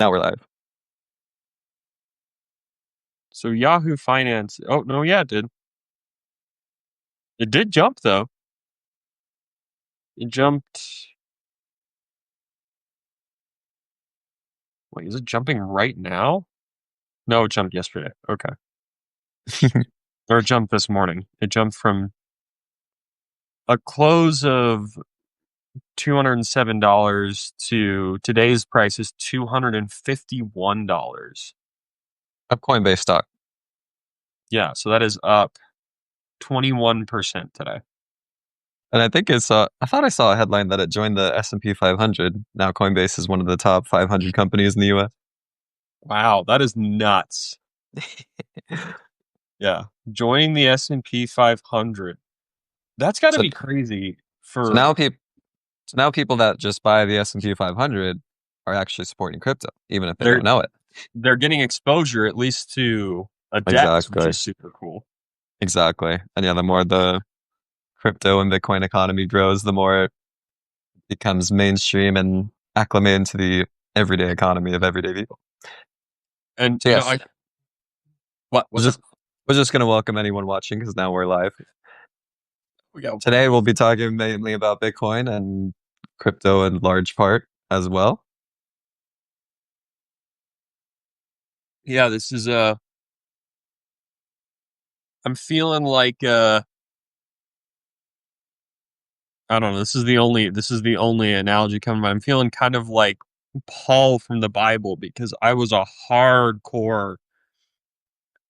Now we're live. So Yahoo Finance. Oh no, yeah, it did. It did jump though. It jumped. Wait, is it jumping right now? No, it jumped yesterday. Okay, or it jumped this morning. It jumped from a close of $207 to today's price is $251. A Coinbase stock. Yeah, so that is up 21% today. And I think I thought I saw a headline that it joined the S&P 500. Now Coinbase is one of the top 500 companies in the US. Wow, that is nuts. Yeah, joining the S&P 500. That's got to So, be crazy so for now people so now people that just buy the S&P 500 are actually supporting crypto, even if they they're don't know it. they're getting exposure at least to a debt, which Exactly. is super cool. Exactly. And yeah, the more the crypto and Bitcoin economy grows, the more it becomes mainstream and acclimated into the everyday economy of everyday people. And So yes, I what we're what's up? just we're just gonna welcome anyone watching because now we're live. We got Today we'll be talking mainly about Bitcoin and crypto in large part as well. yeah. This is I'm feeling like I don't know. This is the only analogy coming. I'm feeling kind of like Paul from the Bible because I was a hardcore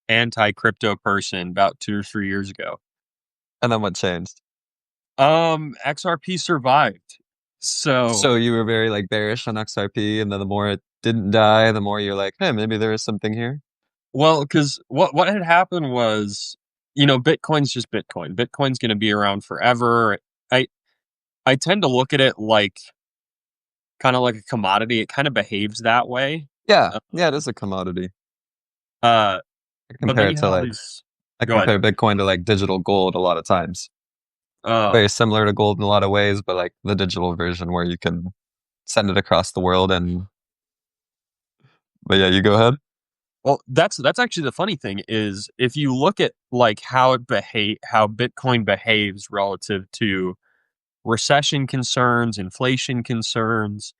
anti-crypto person about 2 or 3 years ago. And then what changed? XRP survived, so So you were very like bearish on XRP, and then the more it didn't die, the more you're like, hey, maybe there is something here. well, because what had happened was, Bitcoin's just Bitcoin. Bitcoin's going to be around forever. I I tend to look at it like kind of like a commodity. It kind of behaves that way. Yeah, Uh, yeah, it is a commodity. uh, I but then compare it you to have all like these. I Go ahead. compare Bitcoin to like digital gold a lot of times. Very Oh, similar to gold in a lot of ways, but like the digital version where you can send it across the world and but yeah, you go ahead. well, that's actually the funny thing is if you look at like how Bitcoin behaves relative to recession concerns, inflation concerns,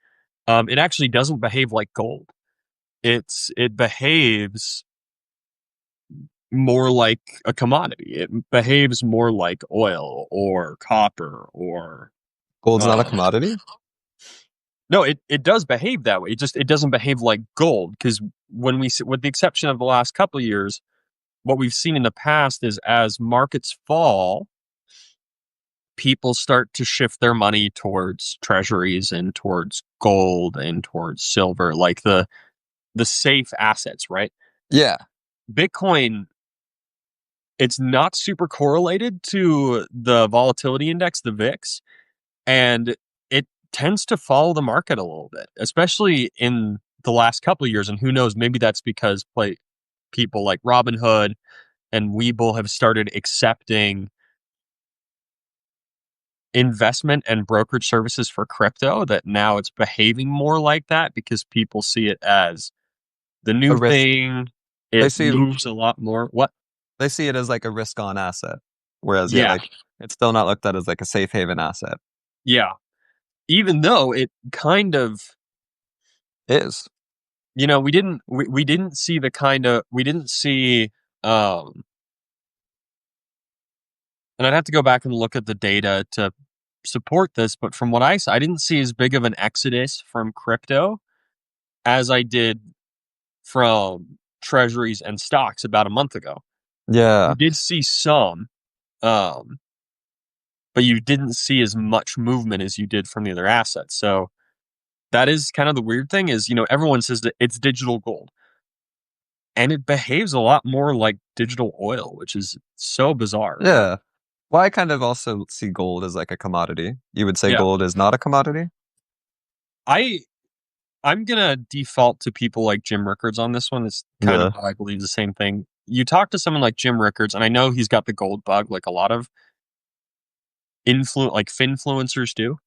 it actually doesn't behave like gold. It behaves more like a commodity. It behaves more like oil or copper or Gold's not a uh, commodity. no, it does behave that way. It doesn't behave like gold because with the exception of the last couple of years, what we've seen in the past is as markets fall, people start to shift their money towards treasuries and towards gold and towards silver, like the safe assets, right? Yeah. Bitcoin, it's not super correlated to the volatility index, the VIX, and it tends to follow the market a little bit, especially in the last couple of years. And who knows, maybe that's because people like Robinhood and Webull have started accepting investment and brokerage services for crypto, that now it's behaving more like that because people see it as the A new risk. thing. They It see moves a lot more. What? they see it as like a risk on asset. Whereas yeah, Yeah. like it's still not looked at as like a safe haven asset. Yeah. Even though it kind of, Is. we didn't see, um, and I'd have to go back and look at the data to support this, but from what I saw, I didn't see as big of an exodus from crypto as I did from treasuries and stocks about a month ago. You Yeah. did see some, um, but you didn't see as much movement as you did from the other assets. So that is kind of the weird thing is, everyone says that it's digital gold and it behaves a lot more like digital oil, which is so bizarre. Yeah. Well, I kind of also see gold as like a commodity. You would say Yeah. gold is not a commodity? I I'm gonna default to people like Jim Rickards on this one. It's kind of Yeah. how I believe the same thing. You talk to someone like Jim Rickards, and I know he's got the gold bug, like a lot of finfluencers do,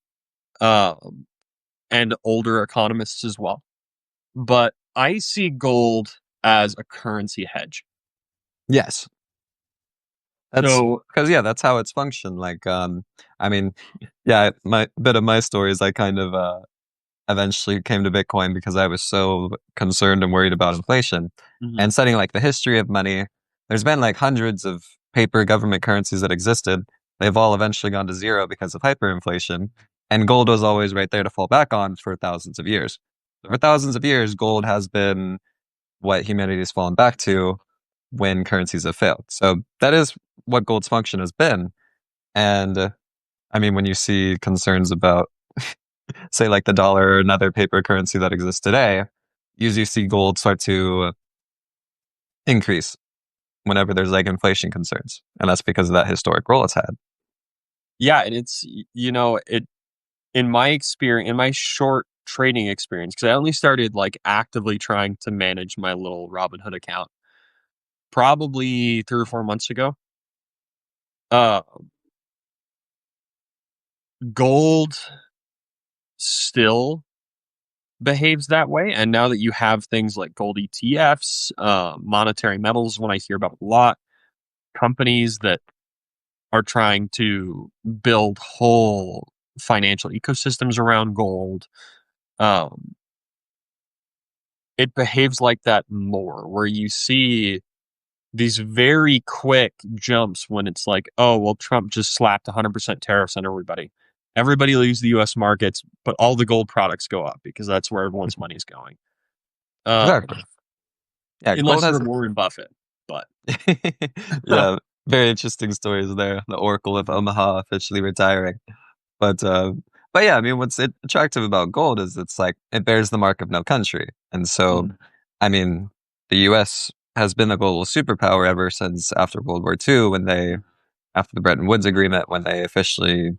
um, and older economists as well. but I see gold as a currency hedge. Yes. That's So, because yeah, that's how it's functioned. Like, I mean, yeah, my bit of my story is I kind of eventually came to Bitcoin because I was so concerned and worried about inflation. mhm, And studying like the history of money, there's been like hundreds of paper government currencies that existed. They've all eventually gone to zero because of hyperinflation. And gold was always right there to fall back on for thousands of years. For thousands of years, gold has been what humanity has fallen back to when currencies have failed. So that is what gold's function has been. And I mean, when you see concerns about, say, like the dollar or another paper currency that exists today, usually see gold start to increase whenever there's like inflation concerns. And that's because of that historic role it's had. yeah, and it in my experience, in my short trading experience, because I only started like actively trying to manage my little Robinhood account probably 3 or 4 months ago. Uh, Gold still behaves that way, and now that you have things like gold ETFs, monetary metals, when I hear about a lot, companies that are trying to build whole financial ecosystems around gold. Um, it behaves like that more, where you see these very quick jumps when it's like, oh, well, Trump just slapped 100% tariffs on everybody. Everybody leaves the US markets, but all the gold products go up because that's where everyone's money is going. Exactly. Yeah, gold Unless has you're Warren Buffett. But yeah, very interesting stories there. The Oracle of Omaha officially retiring. But uh but yeah, I mean what's attractive about gold is it's like it bears the mark of no country. And so Mhm, I mean the US has been a global superpower ever since after World War II when they after the Bretton Woods Agreement when they officially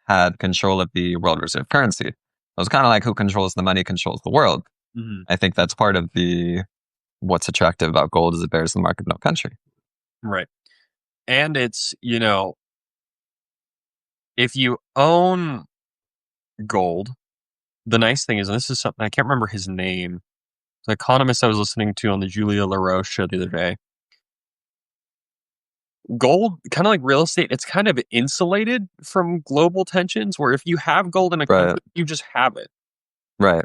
had control of the world reserve currency. It was kind of like who controls the money controls the world. mhm, I think that's part of the what's attractive about gold is it bears the mark of no country. right. And if you own gold, the nice thing is, and this is something I can't remember his name, the economist I was listening to on the Julia LaRoche show the other day. Gold, kind of like real estate, it's kind of insulated from global tensions. Where if you have gold in a Right. country, you just have it. Right.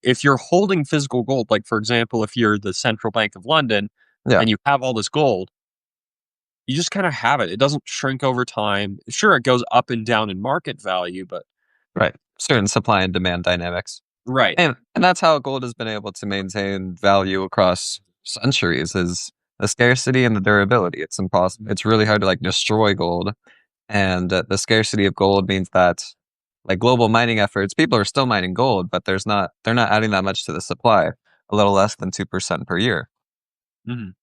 If you're holding physical gold, like for example, if you're the Central Bank of London Yeah. and you have all this gold, you just kind of have it. It doesn't shrink over time. Sure, it goes up and down in market value, but Right. Certain supply and demand dynamics. right. And that's how gold has been able to maintain value across centuries is the scarcity and the durability. It's impossible. It's really hard to like destroy gold. And the scarcity of gold means that like global mining efforts, people are still mining gold, but they're not adding that much to the supply, a little less than 2% per year. Mhm.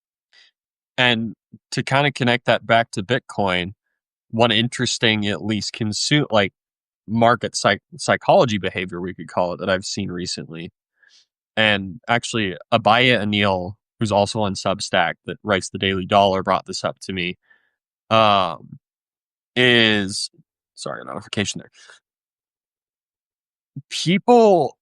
And to kind of connect that back to Bitcoin, one interesting, at least consume like market psychology behavior, we could call it, that I've seen recently. And actually, Abaya Anil, who's also on Substack that writes the Daily Dollar, brought this up to me. Um, is sorry, a notification there. People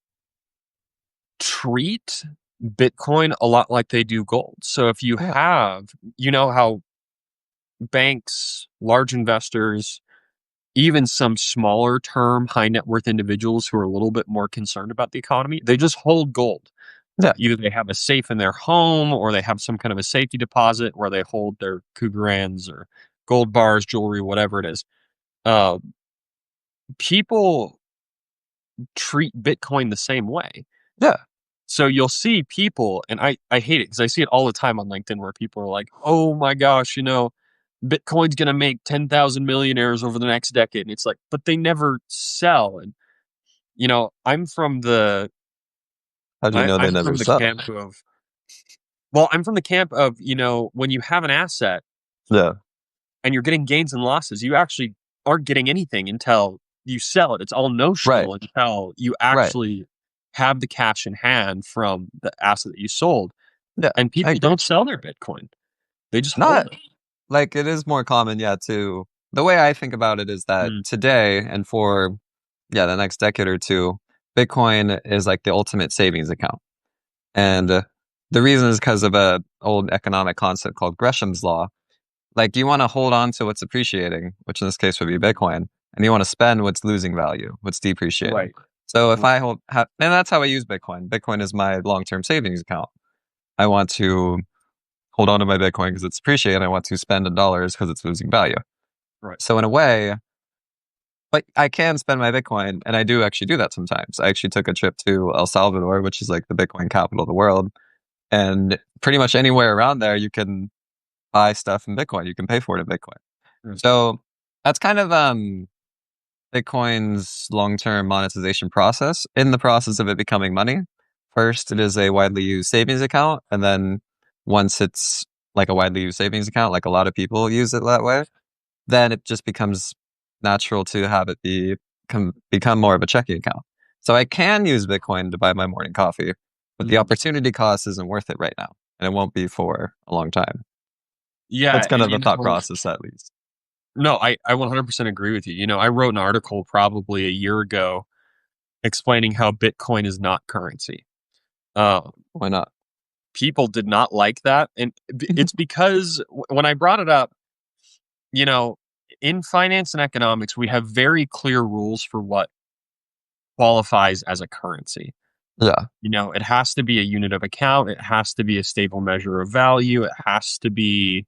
treat Bitcoin a lot like they do gold. So if you Yeah. have, how banks, large investors, even some smaller term high net worth individuals who are a little bit more concerned about the economy, they just hold gold. Yeah. Either they have a safe in their home or they have some kind of a safety deposit where they hold their Cougarans or gold bars, jewelry, whatever it is. Uh, People treat Bitcoin the same way. Yeah. So you'll see people, and I hate it because I see it all the time on LinkedIn where people are like, oh my gosh, Bitcoin's going to make 10,000 millionaires over the next decade. And it's like, but they never sell. And, I'm from How do you know they I'm never from the sell? camp of, well, I'm from the camp of, when you have an asset Yeah. and you're getting gains and losses, you actually aren't getting anything until you sell it. It's all Right. notional until you Right. actually have the cash in hand from the asset that you sold. Yeah. And I people agree. don't sell their Bitcoin. They just hold Not it. like it is more common, yeah, to the way I think about it is that Mm, today and for yeah, the next decade or two, Bitcoin is like the ultimate savings account. And the reason is because of a old economic concept called Gresham's law. Like you want to hold on to what's appreciating, which in this case would be Bitcoin, and you want to spend what's losing value, what's depreciating. Right. So if Right. I and that's how I use Bitcoin. Bitcoin is my long-term savings account. I want to hold on to my Bitcoin because it's appreciating. I want to spend in dollars because it's losing value. Right. So in a way, but I can spend my Bitcoin, and I do actually do that sometimes. I actually took a trip to El Salvador, which is like the Bitcoin capital of the world, and pretty much anywhere around there, you can buy stuff in Bitcoin. You can pay for it in Bitcoin. Right. So that's kind of Bitcoin's long-term monetization process. In the process of it becoming money, first it is a widely used savings account, and then once it's like a widely used savings account, like a lot of people use it that way, then it just becomes natural to have it become more of a checking account. So I can use Bitcoin to buy my morning coffee, but the Mhm. opportunity cost isn't worth it right now, and it won't be for a long time. Yeah, That's kind and of the you thought know, process, at least. no, I 100% agree with you. You know, I wrote an article probably a year ago explaining how Bitcoin is not currency. Uh, Why not? People did not like that, and it's because when I brought it up, you know, in finance and economics, we have very clear rules for what qualifies as a currency. Yeah, You know, it has to be a unit of account, it has to be a stable measure of value, it has to be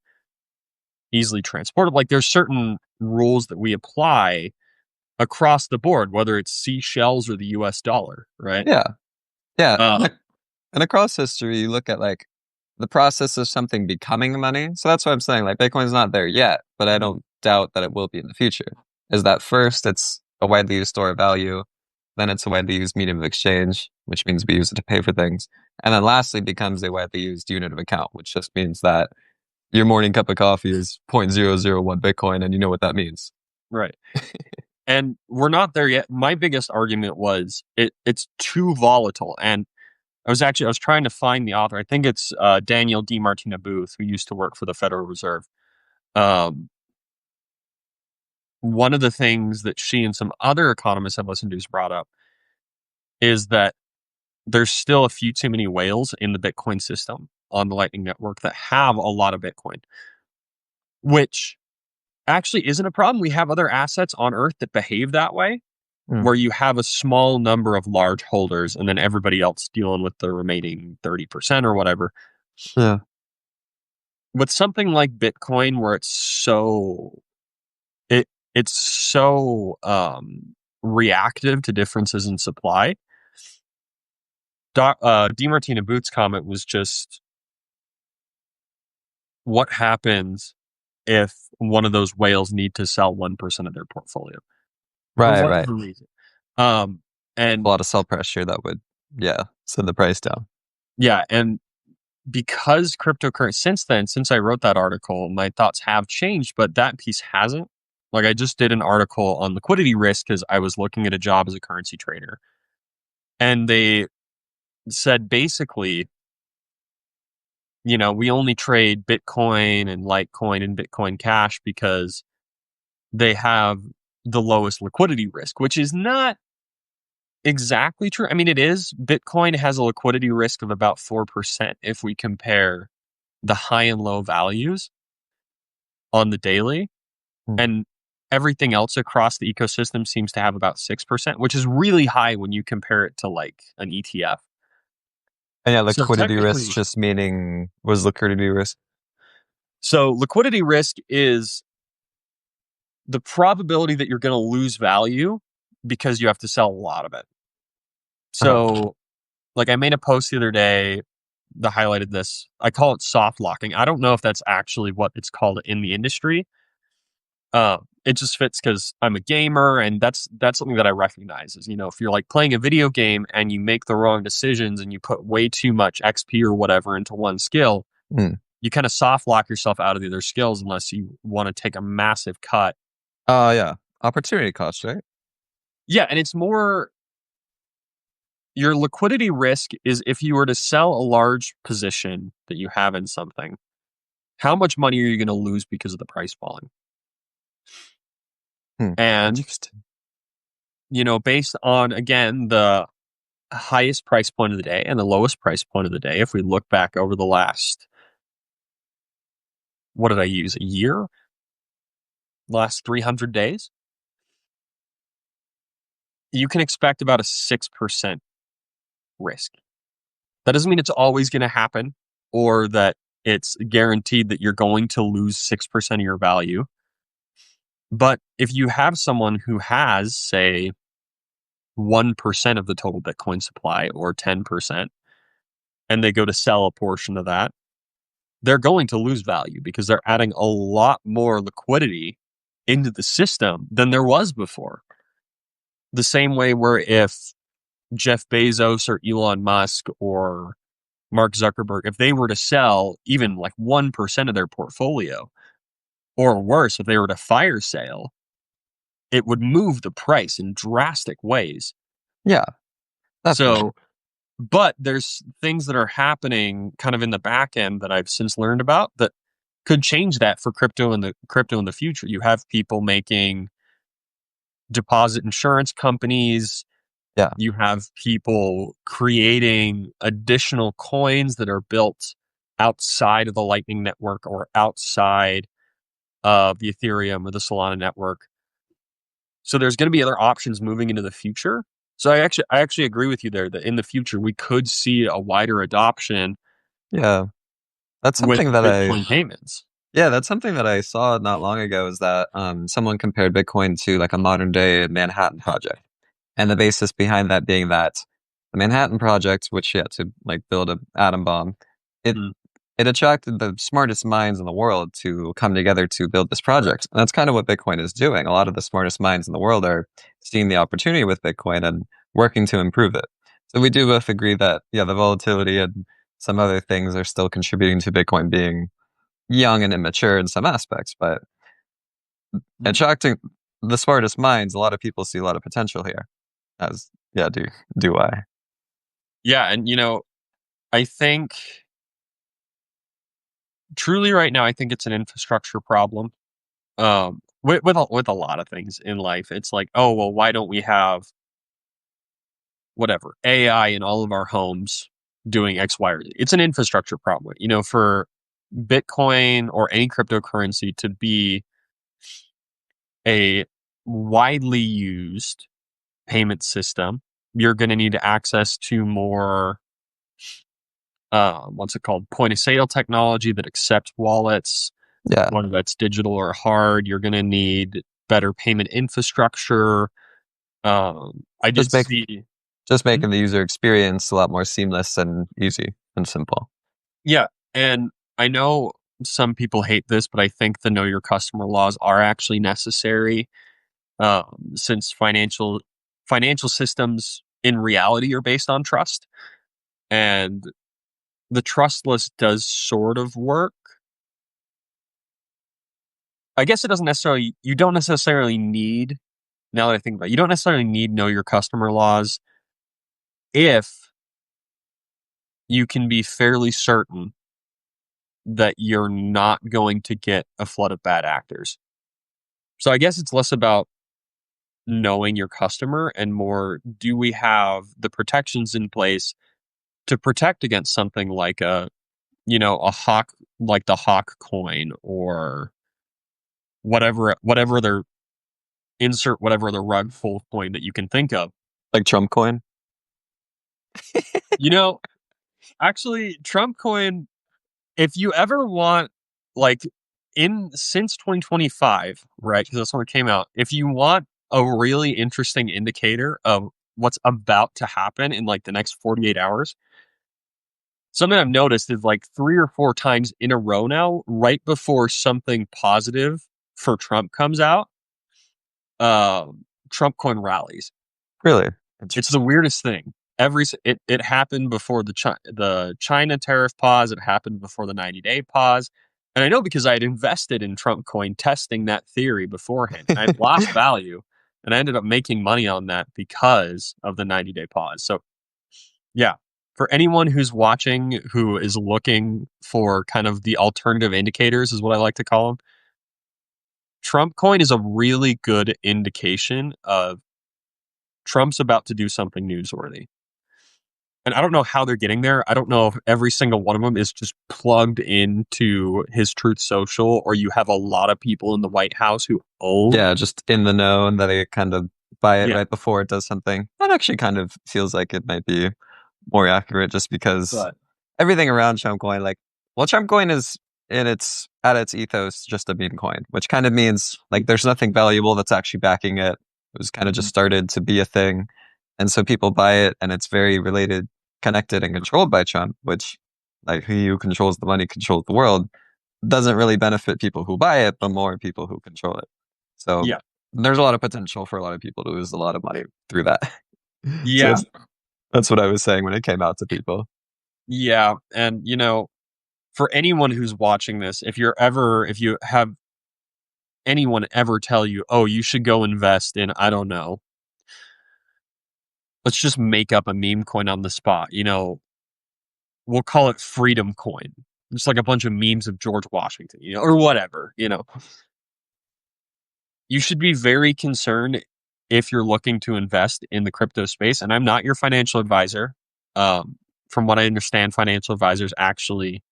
easily transportable. Like there's certain rules that we apply across the board, whether it's seashells or the US dollar, right? yeah, yeah. Uh, And across history, you look at like the process of something becoming money. So that's what I'm saying. Like Bitcoin's not there yet, but I don't doubt that it will be in the future. Is that first, it's a widely used store of value. Then it's a widely used medium of exchange, which means we use it to pay for things. And then lastly, becomes a widely used unit of account, which just means that your morning cup of coffee is 0.001 Bitcoin, and you know what that means. right. And we're not there yet. My biggest argument was it's too volatile. And I was trying to find the author. I think it's Daniel D. Martina Booth, who used to work for the Federal Reserve. Um, One of the things that she and some other economists I've listened to has brought up is that there's still a few too many whales in the Bitcoin system on the Lightning Network that have a lot of Bitcoin, which actually isn't a problem. We have other assets on Earth that behave that way, Hmm. where you have a small number of large holders and then everybody else dealing with the remaining 30% or whatever. Yeah. With something like Bitcoin, where it it's so reactive to differences in supply. DiMartino Booth's comment was just, what happens if one of those whales need to sell 1% of their portfolio for Right, right. whatever reason? Um, A and lot of sell pressure that would, yeah, send the price down. yeah, and because cryptocurrency, since I wrote that article, my thoughts have changed, but that piece hasn't. Like I just did an article on liquidity risk because I was looking at a job as a currency trader, and they said basically, you know, we only trade Bitcoin and Litecoin and Bitcoin Cash because they have the lowest liquidity risk, which is not exactly true. I mean, it is. Bitcoin has a liquidity risk of about 4% if we compare the high and low values on the daily. Hmm. And everything else across the ecosystem seems to have about 6%, which is really high when you compare it to like an ETF. And yeah, So liquidity risk technically, just meaning was liquidity risk. liquidity risk is the probability that you're going to lose value because you have to sell a lot of it. Uh-huh. So, like, I made a post the other day that highlighted this. I call it soft locking. I don't know if that's actually what it's called in the industry. It just fits because I'm a gamer, and that's something that I recognize. Is, you know, if you're like playing a video game and you make the wrong decisions and you put way too much XP or whatever into one skill, Hmm. you kind of soft lock yourself out of the other skills unless you want to take a massive cut. Yeah. Opportunity cost, right? Yeah, and it's more your liquidity risk is if you were to sell a large position that you have in something, how much money are you going to lose because of the price falling? Hmm. And, Interesting. you know, based on, again, the highest price point of the day and the lowest price point of the day, if we look back over the last, what did I use? A year? Last 300 days? You can expect about a 6% risk. That doesn't mean it's always going to happen or that it's guaranteed that you're going to lose 6% of your value. But if you have someone who has, say, 1% of the total Bitcoin supply or 10%, and they go to sell a portion of that, they're going to lose value because they're adding a lot more liquidity into the system than there was before. The same way where if Jeff Bezos or Elon Musk or Mark Zuckerberg, if they were to sell even like 1% of their portfolio, or worse, if they were to fire sale, it would move the price in drastic ways. Yeah, definitely. So, but there's things that are happening kind of in the back end that I've since learned about that could change that for crypto in the future. You have people making deposit insurance companies. Yeah, You have people creating additional coins that are built outside of the Lightning Network or outside of the Ethereum or the Solana network. So there's going to be other options moving into the future. So I actually agree with you there that in the future we could see a wider adoption yeah. That's with something that I Bitcoin payments. Yeah, that's something that I saw not long ago is that someone compared Bitcoin to like a modern day Manhattan Project. And the basis behind that being that the Manhattan Project, which had to like build an atom bomb, it Mm, it attracted the smartest minds in the world to come together to build this project. And that's kind of what Bitcoin is doing. A lot of the smartest minds in the world are seeing the opportunity with Bitcoin and working to improve it. So we do both agree that yeah, the volatility and some other things are still contributing to Bitcoin being young and immature in some aspects, but mm. attracting the smartest minds, a lot of people see a lot of potential here. As yeah, do I? Yeah, and I think truly right now I think it's an infrastructure problem. With a lot of things in life, it's like, oh well, why don't we have whatever AI in all of our homes doing X, Y, or Z? It's an infrastructure problem. For Bitcoin or any cryptocurrency to be a widely used payment system, you're going to need access to more, what's it called, point of sale technology that accepts wallets, Yeah, whether that's digital or hard. You're going to need better payment infrastructure. I just did make see. just Hmm? making the user experience a lot more seamless and easy and simple. Yeah, and I know some people hate this, but I think the know your customer laws are actually necessary, since financial systems in reality are based on trust, and the trust list does sort of work. I guess it doesn't necessarily. You don't necessarily need. Now that I think about it, you don't necessarily need know your customer laws if you can be fairly certain that you're not going to get a flood of bad actors. So I guess it's less about knowing your customer and more, do we have the protections in place to protect against something like a hawk, like the hawk coin, or whatever their insert whatever the rug pull coin that you can think of. Like Trump coin. you know Actually, Trump coin, if you ever want, like, in since 2025, right, because that's when it came out, if you want a really interesting indicator of what's about to happen in like the next 48 hours, something I've noticed is like 3 or 4 times in a row now, right before something positive for Trump comes out, Trump coin rallies. Really It's the interesting. weirdest thing. It happened before the China tariff pause. It happened before the 90-day pause, and I know because I had invested in Trump coin testing that theory beforehand. I had lost value, and I ended up making money on that because of the 90-day pause. So yeah, for anyone who's watching who is looking for kind of the alternative indicators, is what I like to call them. Trump coin is a really good indication of Trump's about to do something newsworthy. And I don't know how they're getting there. I don't know if every single one of them is just plugged into his Truth Social, or you have a lot of people in the White House who own. Yeah, just in the know and that they kind of buy it Yeah, right before it does something. That actually kind of feels like it might be more accurate just because but everything around Trump coin, like, well, Trump coin is in its at its ethos just a meme coin, which kind of means like there's nothing valuable that's actually backing it. It was kind of just Mhm. started to be a thing. And so people buy it and it's very related, connected and controlled by Trump, which like he who controls the money controls the world, doesn't really benefit people who buy it, but more people who control it. So Yeah, there's a lot of potential for a lot of people to lose a lot of money through that. So yeah, that's what I was saying when it came out to people. yeah. And for anyone who's watching this, if you have anyone ever tell you, "Oh, you should go invest in," I don't know, let's just make up a meme coin on the spot. We'll call it Freedom Coin. Just like a bunch of memes of George Washington, or whatever. You should be very concerned if you're looking to invest in the crypto space. And I'm not your financial advisor. From what I understand, financial advisors actually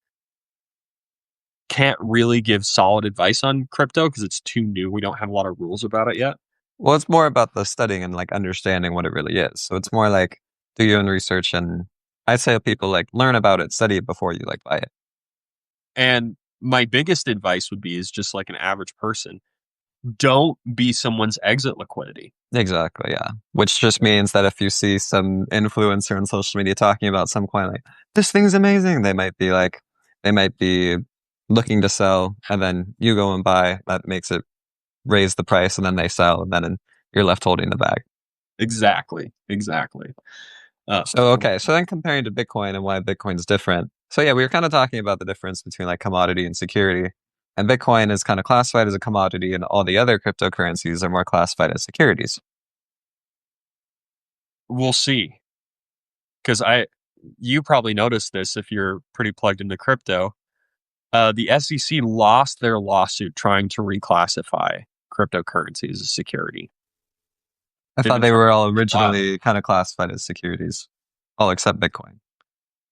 can't really give solid advice on crypto because it's too new. We don't have a lot of rules about it yet. Well, it's more about the studying and like understanding what it really is. So it's more like do your own research and I say to people like learn about it, study it before you like buy it. And my biggest advice would be is just like an average person, don't be someone's exit liquidity. Exactly, yeah. Which just means that if you see some influencer on social media talking about some coin like this thing's amazing, they might be looking to sell and then you go and buy, that makes it raise the price and then they sell and then you're left holding the bag. Exactly. Exactly. Uh, So okay, so then comparing to Bitcoin and why Bitcoin's different. So yeah, we were kind of talking about the difference between like commodity and security. And Bitcoin is kind of classified as a commodity and all the other cryptocurrencies are more classified as securities. we'll see. Because you probably noticed this if you're pretty plugged into crypto. The SEC lost their lawsuit trying to reclassify cryptocurrencies as security. I They've thought been they trying were for all a while. originally kind of classified as securities, all except Bitcoin.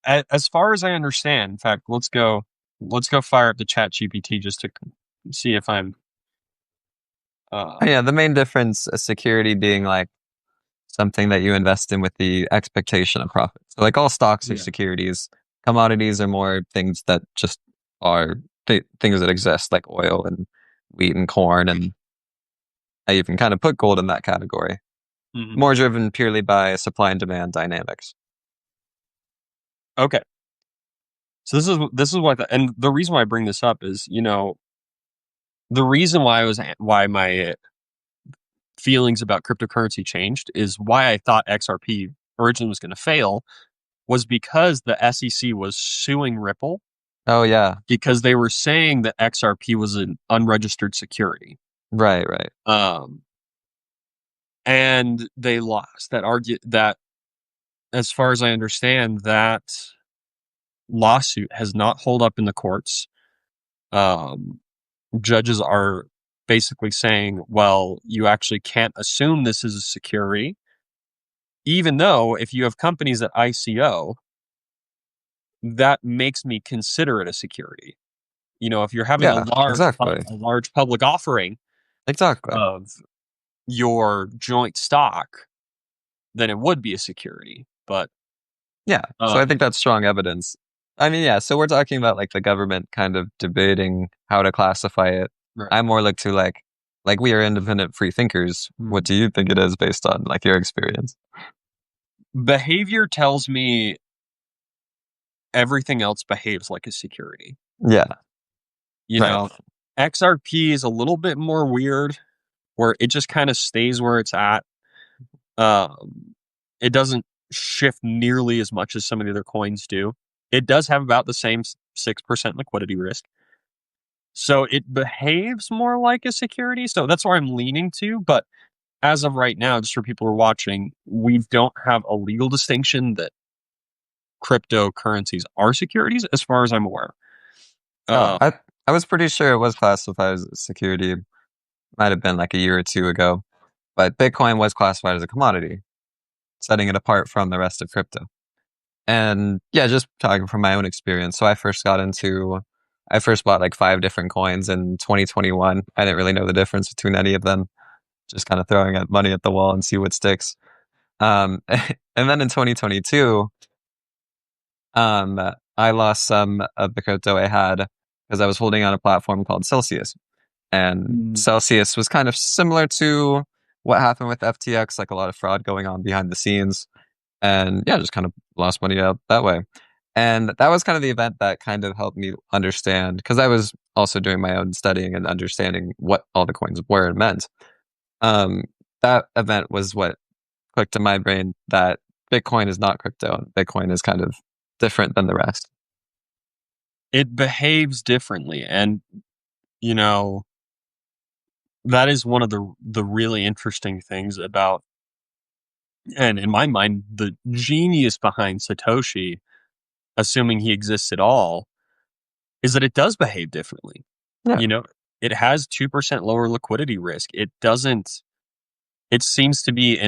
As far as I understand, in fact, let's go fire up the chat GPT just to see if I'm uh Yeah, the main difference, a security being like something that you invest in with the expectation of profit. So like all stocks are yeah. securities, commodities are more things that just are things that exist, like oil and wheat and corn, and you can kind of put gold in that category. Hmm. More driven purely by supply and demand dynamics. Okay. So this is what and the reason why I bring this up is, the reason why my feelings about cryptocurrency changed is why I thought XRP originally was going to fail was because the SEC was suing Ripple Oh yeah, because they were saying that XRP was an unregistered security. right, right. Um, and they lost that as far as I understand, that lawsuit has not held up in the courts. Um, Judges are basically saying, well, you actually can't assume this is a security, even though if you have companies at ICO, that makes me consider it a security. If you're having a Yeah, exactly, a large public offering exactly. of your joint stock, then it would be a security. But Yeah, so I um, think that's strong evidence. I mean, yeah, so we're talking about like the government kind of debating how to classify it. right. I more look to like we are independent free thinkers. What Hmm. do you think it is based on like your experience? Behavior tells me everything else behaves like a security. Yeah, You right. know, XRP is a little bit more weird, where it just kind of stays where it's at. It doesn't shift nearly as much as some of the other coins do. It does have about the same 6% liquidity risk. So it behaves more like a security. So that's where I'm leaning to. But as of right now, just for people who are watching, we don't have a legal distinction that cryptocurrencies are securities, as far as I'm aware. Oh, Uh, I was pretty sure it was classified as a security. Might have been like a year or two ago, but Bitcoin was classified as a commodity, setting it apart from the rest of crypto. And yeah, just talking from my own experience. So I first bought like five different coins in 2021. I didn't really know the difference between any of them, just kind of throwing out money at the wall and see what sticks. And then in 2022, I lost some of the crypto I had because I was holding on a platform called Celsius. And Mm. Celsius was kind of similar to what happened with FTX, like a lot of fraud going on behind the scenes. And yeah, just kind of lost money out that way. And that was kind of the event that kind of helped me understand because I was also doing my own studying and understanding what all the coins were and meant. Um, that event was what clicked in my brain that Bitcoin is not crypto and Bitcoin is kind of different than the rest. It behaves differently, and you know that is one of the really interesting things about, and in my mind, the genius behind Satoshi, assuming he exists at all, is that it does behave differently. Yeah. You know, it has 2% lower liquidity risk. It doesn't, it seems to be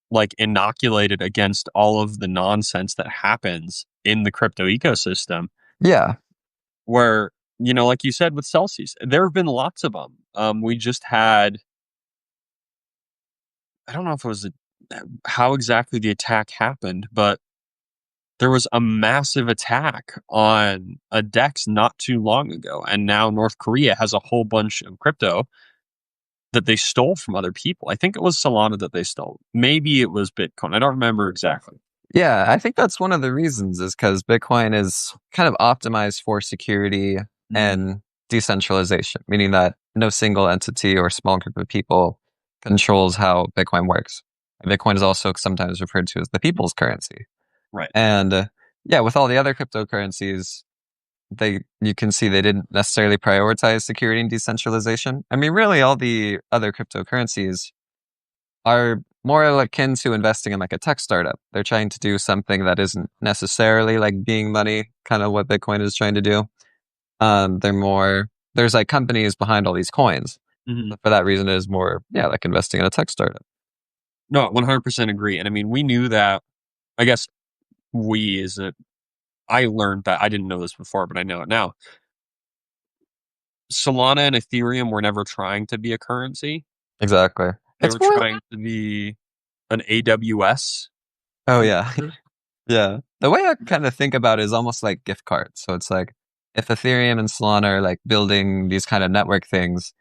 like inoculated against all of the nonsense that happens in the crypto ecosystem Yeah. where, like you said with Celsius, there have been lots of them. We just had, I don't know if it was how exactly the attack happened, but there was a massive attack on a DEX not too long ago. And now North Korea has a whole bunch of crypto that they stole from other people. I think it was Solana that they stole. Maybe it was Bitcoin. I don't remember exactly. Yeah, I think that's one of the reasons is because Bitcoin is kind of optimized for security Mm, and decentralization, meaning that no single entity or small group of people controls how Bitcoin works. Bitcoin is also sometimes referred to as the people's currency. right. And yeah, with all the other cryptocurrencies, they you can see they didn't necessarily prioritize security and decentralization. I mean, really, all the other cryptocurrencies are more akin to investing in like a tech startup. They're trying to do something that isn't necessarily like being money, kind of what Bitcoin is trying to do. They're more there's like companies behind all these coins. Mhm. But for that reason, it is more yeah, like investing in a tech startup. No, 100% agree. And I mean, we knew that. I guess we is a. I learned that I didn't know this before, but I know it now. Solana and Ethereum were never trying to be a currency. Exactly. They It's were more trying to be an AWS oh yeah. computer. Yeah. The way I Yeah. kind of think about it is almost like gift cards. So it's like if Ethereum and Solana are like building these kind of network things,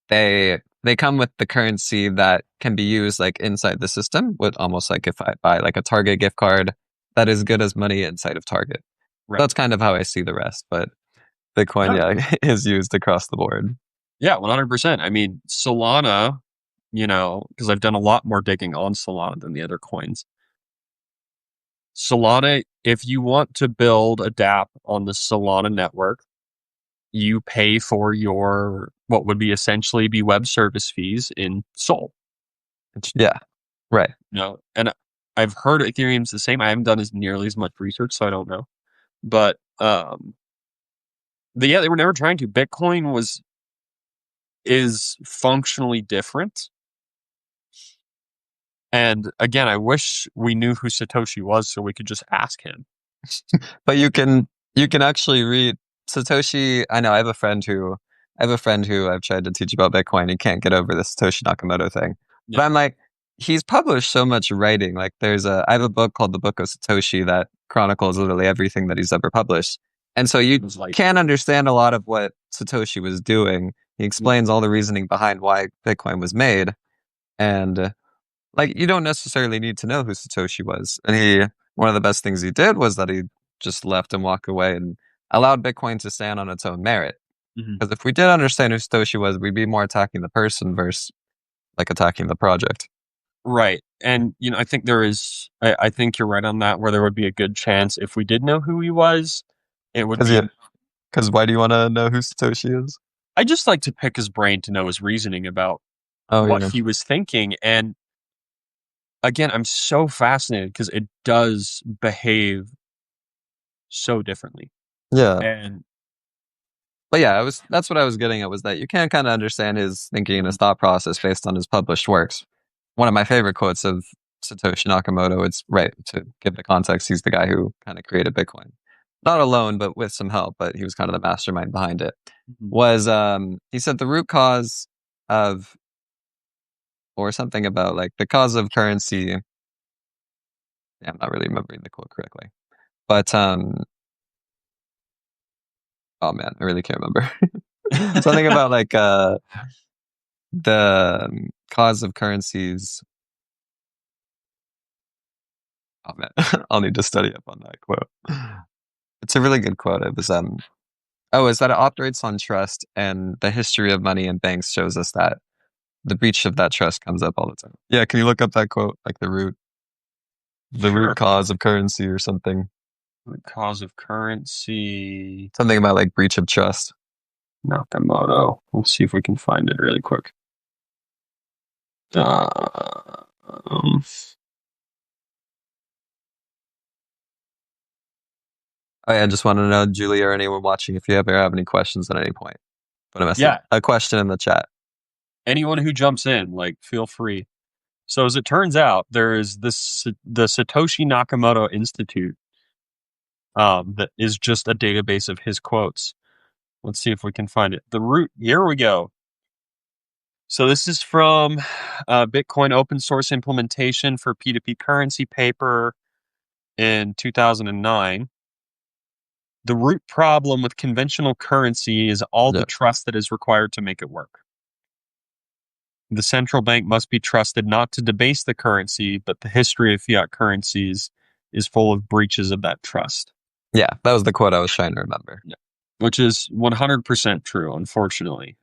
they come with the currency that can be used like inside the system with almost like if I buy like a Target gift card that is good as money inside of Target. Right. That's kind of how I see the rest, but Bitcoin, No. yeah, is used across the board. Yeah, 100%. I mean, Solana, because I've done a lot more digging on Solana than the other coins. Solana, if you want to build a dApp on the Solana network, you pay for your what would be essentially be web service fees in Sol. Yeah, right. And I've heard Ethereum's the same. I haven't done as nearly as much research, so I don't know. But yeah, they were never trying to. Bitcoin is functionally different. And again, I wish we knew who Satoshi was so we could just ask him. But you can actually read Satoshi. I know I have a friend who I've tried to teach about Bitcoin. He can't get over the Satoshi Nakamoto thing. But Yeah, I'm like, he's published so much writing. Like I have a book called The Book of Satoshi that chronicles literally everything that he's ever published. And so it you was like, can understand a lot of what Satoshi was doing. He explains all the reasoning behind why Bitcoin was made. And like you don't necessarily need to know who Satoshi was. And one of the best things he did was that he just left and walked away and allowed Bitcoin to stand on its own merit. mhm. Because if we did understand who Satoshi was, we'd be more attacking the person versus like attacking the project. Right. And I think I think you're right on that, where there would be a good chance if we did know who he was, it would Because yeah, be. because why do you want to know who Satoshi is? I just like to pick his brain to know his reasoning about Oh what yeah, he was thinking. And again, I'm so fascinated because it does behave so differently. yeah. And But yeah, that's what I was getting at was that you can kind of understand his thinking and his thought process based on his published works. One of my favorite quotes of Satoshi Nakamoto, it's right to give the context. He's the guy who kind of created Bitcoin, not alone, but with some help. But he was kind of the mastermind behind it. Mhm. Was he said the root cause of, or something about like the cause of currency. Yeah, I'm not really remembering the quote correctly, but oh man, I really can't remember. Something about like the cause of currencies. Oh man, I'll need to study up on that quote. It's a really good quote. It was oh, is that it operates on trust, and the history of money and banks shows us that the breach of that trust comes up all the time. Yeah, can you look up that quote, like the root Sure. cause of currency or something? The cause of currency. Something about like breach of trust. Nakamoto. We'll see if we can find it really quick. Um, Oh, yeah, I just want to know, Julie or anyone watching, if you ever have any questions at any point, put yeah, a question in the chat. anyone who jumps in, like, feel free. So as it turns out, there is the Satoshi Nakamoto Institute, that is just a database of his quotes. Let's see if we can find it. The root. Here we go. So this is from Bitcoin open source implementation for P2P currency paper in 2009. The root problem with conventional currency is all the Yeah, trust that is required to make it work. The central bank must be trusted not to debase the currency, but the history of fiat currencies is full of breaches of that trust. yeah, that was the quote I was trying to remember. Yeah. Which is 100% true, unfortunately.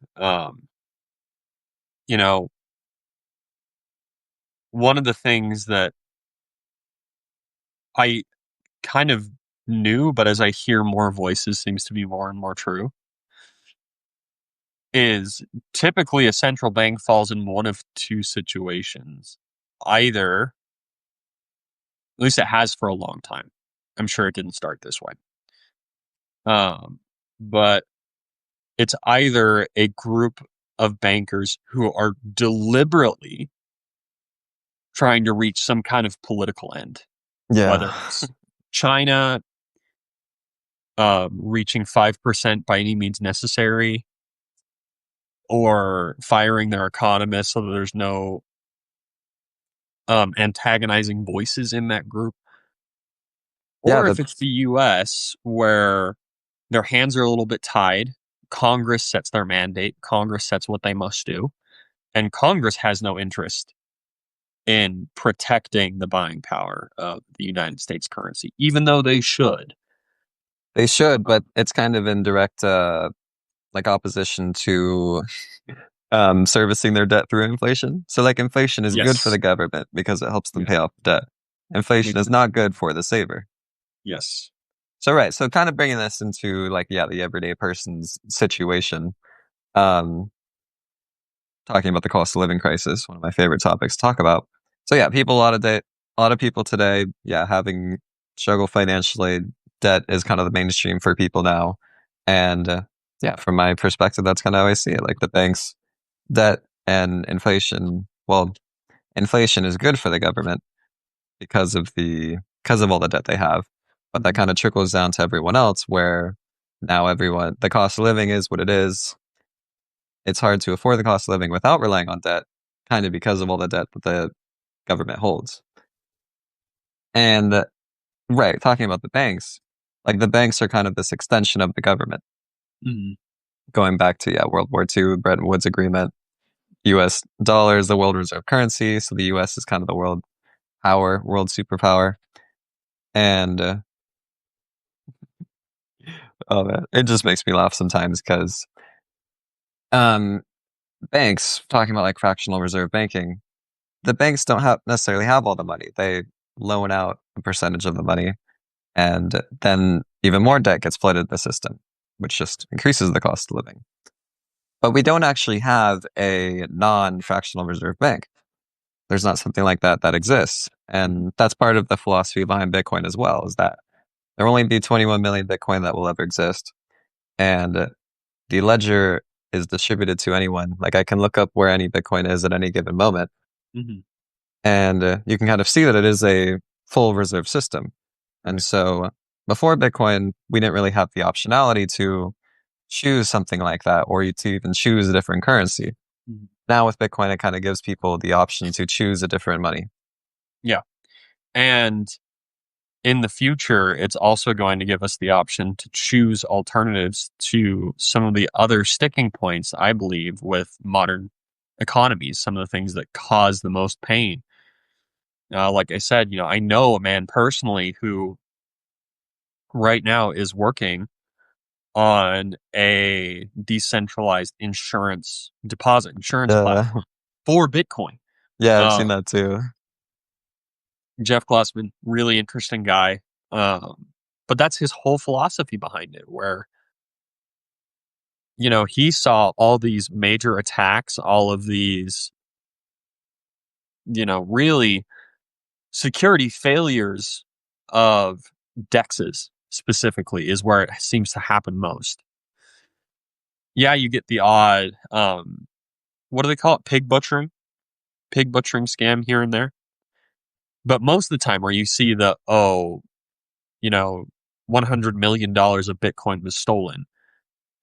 You know, one of the things that I kind of knew, but as I hear more voices, seems to be more and more true, is typically a central bank falls in one of two situations. Either, at least it has for a long time. I'm sure it didn't start this way. But it's either a group of bankers who are deliberately trying to reach some kind of political end, Yeah, whether it's China reaching 5% by any means necessary, or firing their economists so that there's no antagonizing voices in that group, yeah, or if it's the US where their hands are a little bit tied. Congress sets their mandate, Congress sets what they must do, and Congress has no interest in protecting the buying power of the United States currency, even though they should. they should, but it's kind of in direct like opposition to servicing their debt through inflation. So like inflation is good for Yes. the government because it helps them Yeah. pay off debt. Inflation is Ex- not good for the saver. Yes. So right, so kind of bringing this into like yeah, the everyday person's situation. Um, talking about the cost of living crisis, one of my favorite topics to talk about. So yeah, a lot of people today, yeah, having struggle financially. Debt is kind of the mainstream for people now, and yeah, from my perspective, that's kind of how I see it. Like the banks, debt, and inflation. Well, inflation is good for the government because of all the debt they have, but that Mhm. kind of trickles down to everyone else, where now everyone the cost of living is what it is. It's hard to afford the cost of living without relying on debt, kind of because of all the debt that the government holds. And right, talking about the banks, like the banks are kind of this extension of the government, Mhm. going back to yeah, World War II, Bretton Woods Agreement, U.S. dollar is the world reserve currency, so the U.S. is kind of the world superpower, and oh man, it just makes me laugh sometimes because um, banks talking about like fractional reserve banking, the banks don't have necessarily have all the money. They loan out a percentage of the money, and then even more debt gets flooded the system, which just increases the cost of living. But we don't actually have a non-fractional reserve bank. There's not something like that that exists, Mhm. and that's part of the philosophy behind Bitcoin as well. Is that there will only be 21 million Bitcoin that will ever exist, and the ledger is distributed to anyone. Like I can look up where any Bitcoin is at any given moment, Mhm. And you can kind of see that it is a full reserve system. And Right. so before Bitcoin, we didn't really have the optionality to choose something like that or to even choose a different currency. Mhm. Now with Bitcoin, it kind of gives people the option to choose a different money. Yeah. And in the future, it's also going to give us the option to choose alternatives to some of the other sticking points, I believe, with modern economies, some of the things that cause the most pain. Like I said, I know a man personally who right now is working on a decentralized insurance Uh, platform for Bitcoin. yeah, I've Uh, seen that too. Jeff Glassman, really interesting guy. But that's his whole philosophy behind it, where he saw all these major attacks, all of these, really security failures of dexes specifically is where it seems to happen most. Yeah, you get the odd, what do they call it? Pig butchering scam here and there. But most of the time where you see you know, $100 million of Bitcoin was stolen,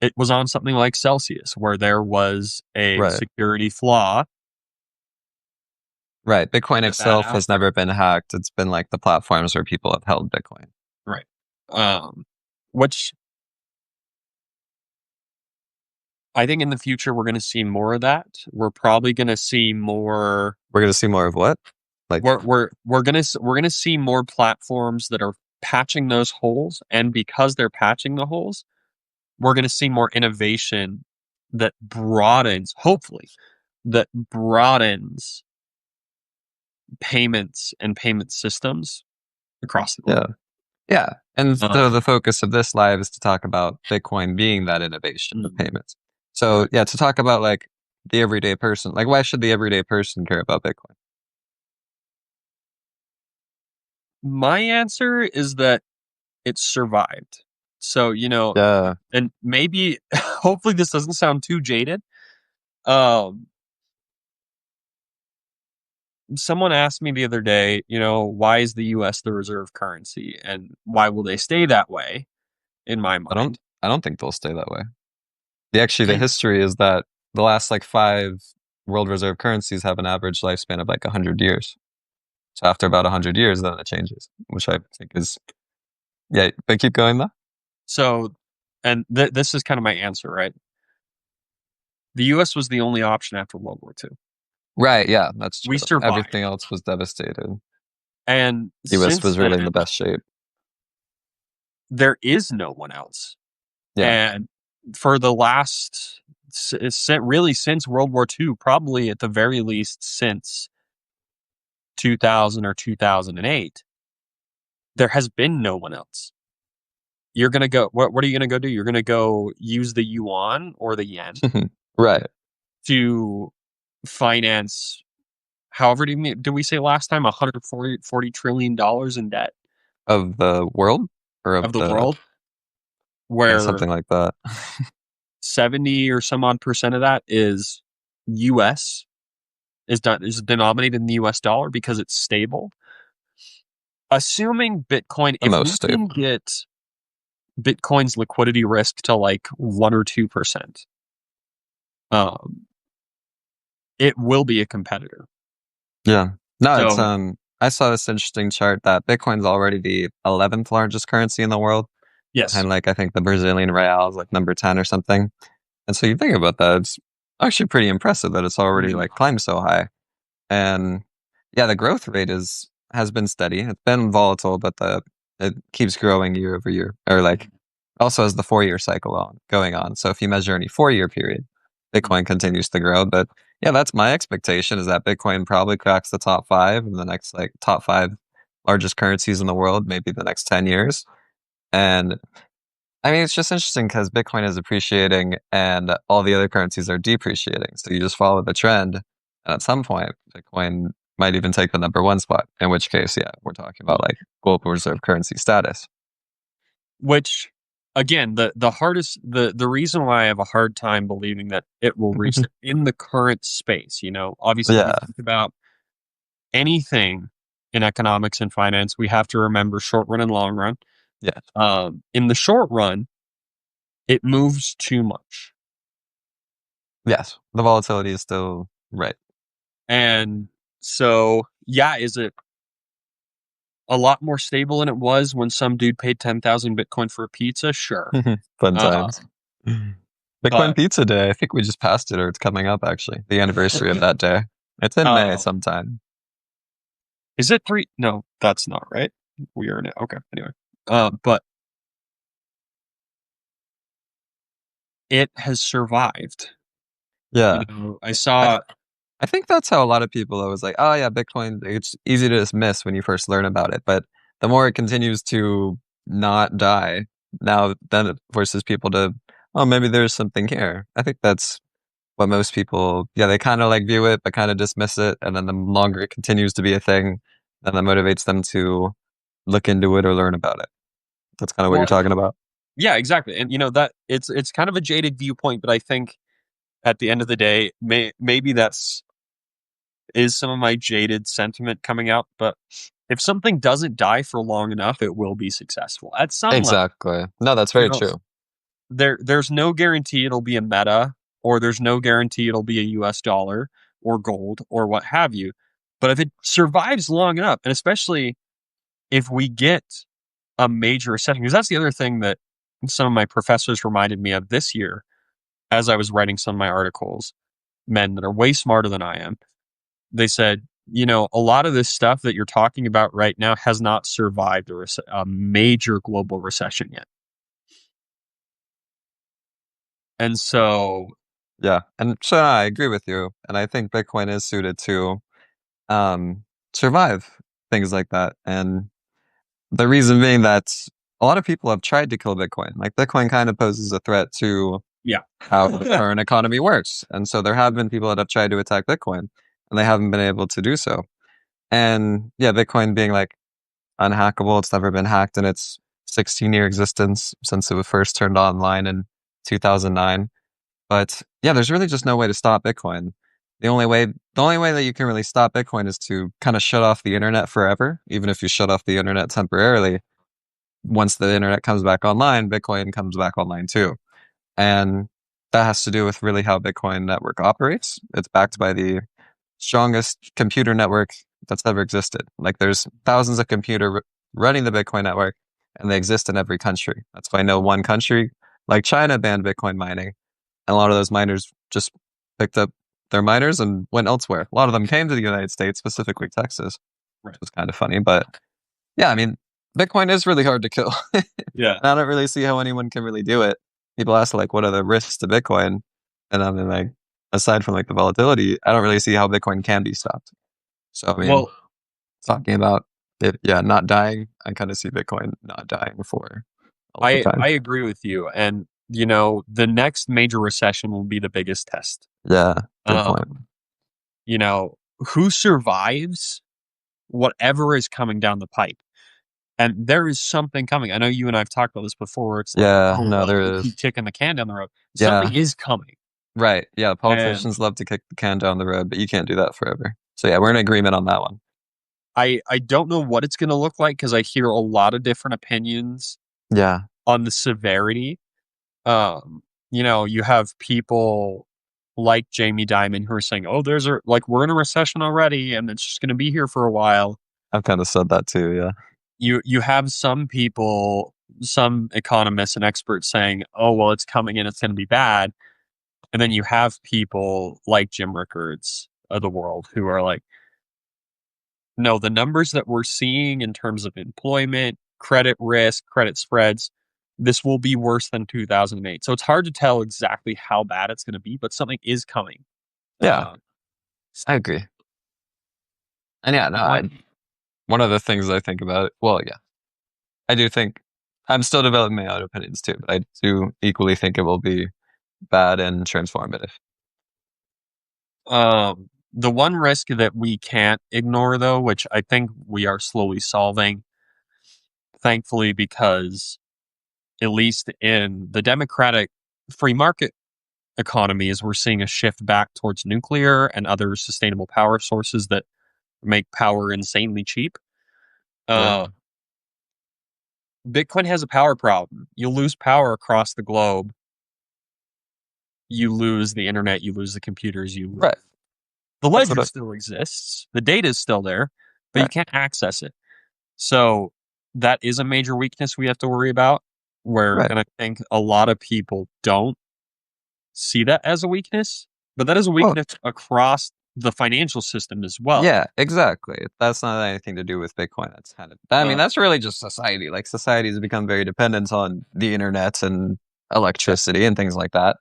it was on something like Celsius, where there was a Right. security flaw Right. Bitcoin and a bad itself has actor. never been hacked. It's been like the platforms where people have held Bitcoin. Right. Um, which I think in the future we're going to see more of that. We're probably going to see more. We're going to see more of what? Like, We're gonna see more platforms that are patching those holes, and because they're patching the holes, we're gonna see more innovation that broadens, hopefully, that broadens payments and payment systems across the globe. yeah. Yeah. And so Um, the focus of this live is to talk about Bitcoin being that innovation of mm, payments. So, right. yeah, to talk about like the everyday person, like, why should the everyday person care about Bitcoin? My answer is that it survived. So, Yeah. and maybe, hopefully, this doesn't sound too jaded. Um, Someone asked me the other day, why is the US the reserve currency and why will they stay that way in my I don't, mind? I don't think they'll stay that way. The I history is that the last like five world reserve currencies have an average lifespan of like 100 years. So after about 100 years, then it changes, which I think is, yeah, but keep going though. so and this is kind of my answer, right? The US was the only option after World War II. Right. Yeah, that's We true. Everything survived. else was devastated. And US since was really in the then, best shape. there is no one else. Yeah. And for the last really since World War II, probably at the very least since 2000 or 2008, there has been no one else. You're gonna go. What are you gonna go do? You're gonna go use the yuan or the yen Right. to finance. However, do we say last time 140 trillion dollars in debt Of the world or of of the the, world, yeah, where something like that. 70 or some odd percent of that is U.S. is denominated in the U.S. dollar because it's stable. Assuming Bitcoin, The if most we can stable. get Bitcoin's liquidity risk to like 1 or 2%, um, it will be a competitor. Yeah. No, it's So I saw this interesting chart that Bitcoin's already the 11th largest currency in the world. yes, And like I think the Brazilian real is like number 10 or something. And so you think about that, it's actually pretty impressive that it's already Mhm. like climbed so high. And yeah, the growth rate has been steady. It's been volatile, but the it keeps growing year over year, or like also has the 4 year cycle going on. So if you measure any 4 year period, Bitcoin continues to grow. But yeah, that's my expectation is that Bitcoin probably cracks the top five in the next like top five largest currencies in the world, maybe the next 10 years. And I mean, it's just interesting because Bitcoin is appreciating and all the other currencies are depreciating. So you just follow the trend. And at some point, Bitcoin might even take the number one spot, in which case, yeah, we're talking about like global reserve currency status. Which again, the reason why I have a hard time believing that it will reach in the current space, obviously if you Yeah. think about anything in economics and finance, we have to remember short run and long run. Yeah. In the short run, it moves too much. Yes. The volatility is still right. And so, yeah, is it a lot more stable than it was when some dude paid 10,000 Bitcoin for a pizza? Sure. Fun Uh, times. Bitcoin but Pizza Day. I think we just passed it, or it's coming up actually. The anniversary of that day. It's in May uh, sometime. is it three? No, that's not right. We are in it. Okay. Anyway, but it has survived. Yeah. I I, saw. I think that's how a lot of people always like, oh yeah, Bitcoin, it's easy to dismiss when you first learn about it. But the more it continues to not die, now then it forces people to, oh, maybe there's something here. I think that's what most people, yeah, they kind of like view it, but kind of dismiss it. And then the longer it continues to be a thing, then that motivates them to look into it or learn about it. That's kind of what you're Well, talking about. yeah, exactly. And that it's kind of a jaded viewpoint, but I think at the end of the day, maybe that's is some of my jaded sentiment coming out. But if something doesn't die for long enough, it will be successful at some level. Exactly. No, that's You very know, true. there's no guarantee it'll be a meta, or there's no guarantee it'll be a US dollar or gold or what have you. But if it survives long enough, and especially if we get a major recession, because that's the other thing that some of my professors reminded me of this year as I was writing some of my articles, men that are way smarter than I am. They said, a lot of this stuff that you're talking about right now has not survived a major global recession yet. And so, Yeah. And so I agree with you. And I think Bitcoin is suited to um, survive things like that. And the reason being that a lot of people have tried to kill Bitcoin. Like Bitcoin kind of poses a threat to yeah. how the current economy works. And so there have been people that have tried to attack Bitcoin and they haven't been able to do so. And yeah, Bitcoin being like unhackable, it's never been hacked in its 16-year existence since it was first turned online in 2009. But yeah, there's really just no way to stop Bitcoin. The only way that you can really stop Bitcoin is to kind of shut off the internet forever. Even if you shut off the internet temporarily, once the internet comes back online, Bitcoin comes back online too. And that has to do with really how Bitcoin network operates. It's backed by the strongest computer network that's ever existed. Like there's thousands of running the Bitcoin network and they exist in every country. That's why no one country like China banned Bitcoin mining. And a lot of those miners just picked up their miners and went elsewhere. A lot of them came to the United States, specifically Texas, which Right. was kind of funny. But yeah, I mean, Bitcoin is really hard to kill. Yeah. And I don't really see how anyone can really do it. People ask like, what are the risks to Bitcoin? And I mean, like, aside from like the volatility, I don't really see how Bitcoin can be stopped. So I mean, Well, talking about it, yeah, not dying, I kind of see Bitcoin not dying for a long I time. agree with you. And, the next major recession will be the biggest test. Yeah, good point. Um, who survives whatever is coming down the pipe? And there is something coming. I know you and I've talked about this before. Where it's like, Yeah, oh, no, well, there we is. keep kicking the can down the road. Yeah, Something is coming. right. Yeah, And politicians love to kick the can down the road, but you can't do that forever. So yeah, we're in agreement on that one. I don't know what it's going to look like because I hear a lot of different opinions Yeah, on the severity. You have people like Jamie Dimon who are saying, "Oh, we're in a recession already, and it's just going to be here for a while." I've kind of said that too. Yeah, You have some people, some economists and experts saying, "Oh, well, it's coming and it's going to be bad," and then you have people like Jim Rickards of the world who are like, "No, the numbers that we're seeing in terms of employment, credit risk, credit spreads, this will be worse than 2008." So it's hard to tell exactly how bad it's going to be, but something is coming. yeah, Uh, I agree. And yeah, no, what one of the things I think about it, well, yeah, I do think I'm still developing my own opinions too, but I do equally think it will be bad and transformative. the one risk that we can't ignore, though, which I think we are slowly solving, thankfully, because at least in the democratic free market economies, we're seeing a shift back towards nuclear and other sustainable power sources that make power insanely cheap. Sure. Uh, Bitcoin has a power problem. You lose power across the globe. You lose the internet. You lose the computers. You lose. Right. The That's what ledger I, still exists. The data is still there, but you right. can't access it. So that is a major weakness we have to worry about. Right. And I think a lot of people don't see that as a weakness, but that is a Well, weakness across the financial system as well. yeah, exactly. That's not anything to do with Bitcoin. That's kind of, I mean, Uh, that's really just society. Like society has become very dependent on the internet and yeah. electricity and things like that.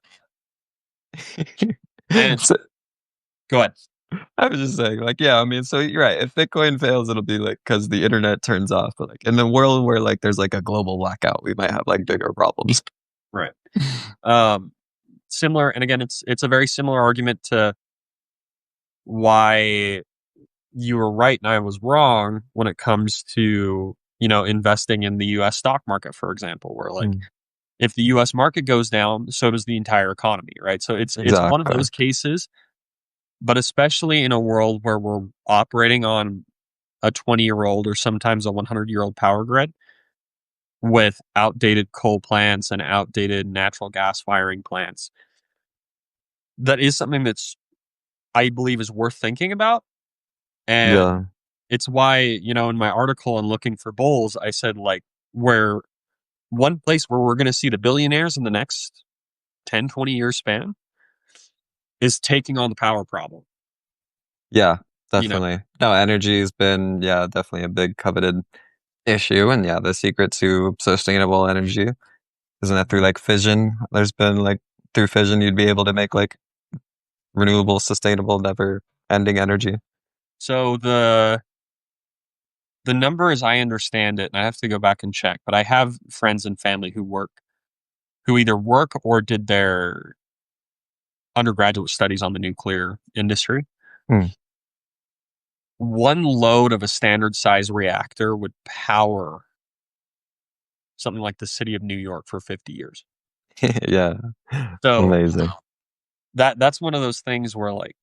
And So go ahead. I was just saying, like, yeah, I mean, so you're right. If Bitcoin fails, it'll be like because the internet turns off. But like in the world where like there's like a global blackout, we might have like bigger problems. Right. Um, Similar, and again, it's a very similar argument to why you were right and I was wrong when it comes to investing in the U.S. stock market, for example, where like Mm, if the U.S. market goes down, so does the entire economy, right? So it's one of exactly. those cases, but especially in a world where we're operating on a 20-year-old or sometimes a 100-year-old power grid with outdated coal plants and outdated natural gas firing plants. That is something that's I believe is worth thinking about. And Yeah. it's why, in my article and looking for bulls, I said like where one place where we're going to see the billionaires in the next 10, 20 year span is taking on the power problem. Yeah, You know, definitely. No, energy has been, yeah, definitely a big coveted issue. And yeah, the secret to sustainable energy, isn't it through like fission? There's been like through fission, you'd be able to make like renewable, sustainable, never ending energy. so the number as I understand it, and I have to go back and check, but I have friends and family who either work or did their undergraduate studies on the nuclear industry. Hmm. One load of a standard size reactor would power something like the city of New York for 50 years. Yeah, So amazing. that's one of those things where like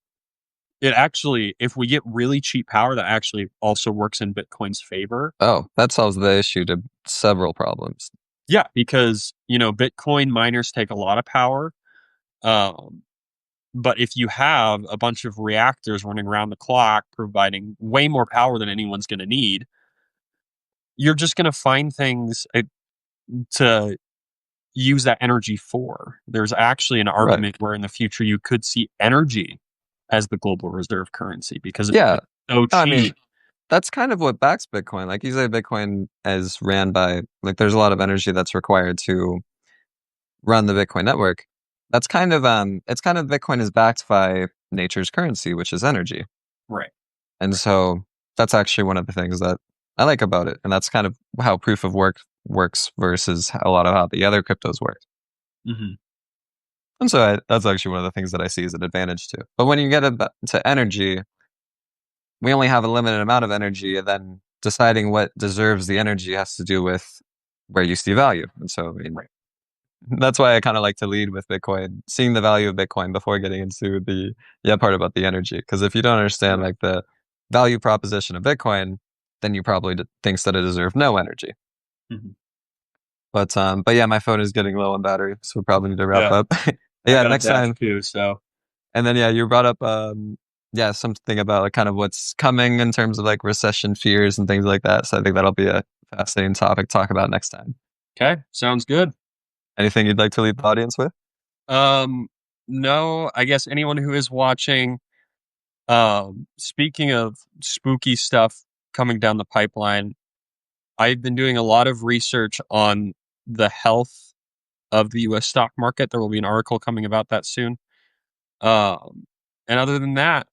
it actually, if we get really cheap power, that actually also works in Bitcoin's favor. Oh, that solves the issue to several problems. Yeah, because Bitcoin miners take a lot of power. Um, but if you have a bunch of reactors running around the clock, providing way more power than anyone's going to need, you're just going to find things to use that energy for. There's actually an Right. argument where in the future you could see energy as the global reserve currency because it Yeah. becomes so I mean, cheap. that's kind of what backs Bitcoin. Like you say, Bitcoin is ran by, like, there's a lot of energy that's required to run the Bitcoin network. It's kind of Bitcoin is backed by nature's currency, which is energy. Right. And Right. so that's actually one of the things that I like about it. And that's kind of how proof of work works versus a lot of how the other cryptos work. Hmm. And so that's actually one of the things that I see as an advantage too. But when you get to energy, we only have a limited amount of energy, and then deciding what deserves the energy has to do with where you see value. And so, I mean, Right. that's why I kind of like to lead with Bitcoin, seeing the value of Bitcoin before getting into the yeah part about the energy. Because if you don't understand Right. like the value proposition of Bitcoin, then you probably thinks that it deserves no energy. Hmm. But yeah, my phone is getting low on battery, so we probably need to wrap Yeah. up. I Yeah, got a next dash time. too. So, And then yeah, you brought up yeah, something about like kind of what's coming in terms of like recession fears and things like that. So I think that'll be a fascinating topic to talk about next time. okay. Sounds good. Anything you'd like to leave the audience with? Um, no, I guess anyone who is watching, speaking of spooky stuff coming down the pipeline, I've been doing a lot of research on the health of the US stock market. There will be an article coming about that soon. Um, and other than that,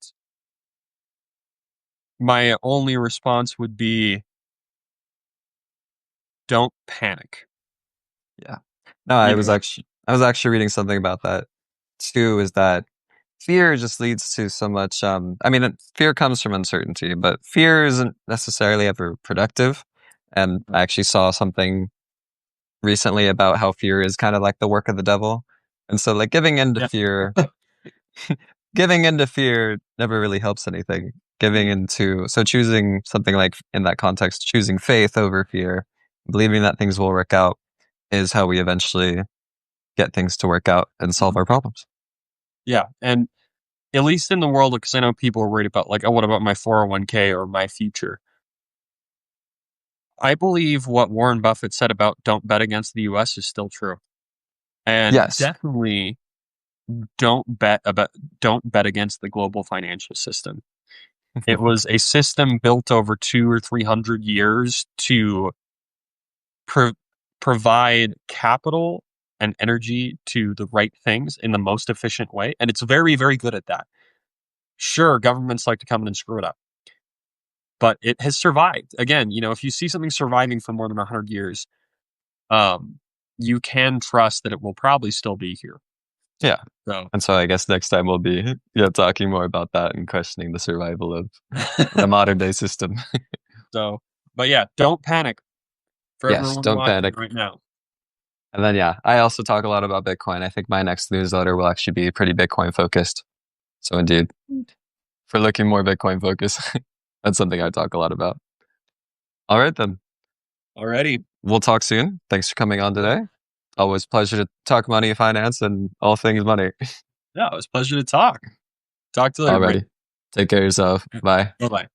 my only response would be don't panic. Yeah. No, You know, I was actually reading something about that too, is that fear just leads to so much I mean fear comes from uncertainty, but fear isn't necessarily ever productive. And I actually saw something recently about how fear is kind of like the work of the devil. And so like yeah, giving into fear never really helps anything. giving into, so choosing something like in that context, choosing faith over fear, believing that things will work out is how we eventually get things to work out and solve our problems. Yeah. And at least in the world, because I know people are worried about, like, oh, what about my 401k or my future? I believe what Warren Buffett said about don't bet against the US is still true. And Yes. definitely don't bet against the global financial system. It was a system built over 200 or 300 years to pro- provide capital and energy to the right things in the most efficient way, and it's very, very good at that. Sure, governments like to come in and screw it up, but it has survived. Again, if you see something surviving for more than 100 years, um, you can trust that it will probably still be here. Yeah. So, And so I guess next time we'll be talking more about that and questioning the survival of the modern day system. so, but yeah, don't panic for Yes, everyone don't watching panic. right now. And then I also talk a lot about Bitcoin. I think my next newsletter will actually be pretty Bitcoin focused. So indeed, for looking more Bitcoin focused, that's something I talk a lot about. All right then. Alrighty. We'll talk soon. Thanks for coming on today. Always pleasure to talk money, finance, and all things money. Yeah, it was a pleasure to talk. Talk to you later, Brandon. Alrighty. Take care of yourself. Bye. Bye bye.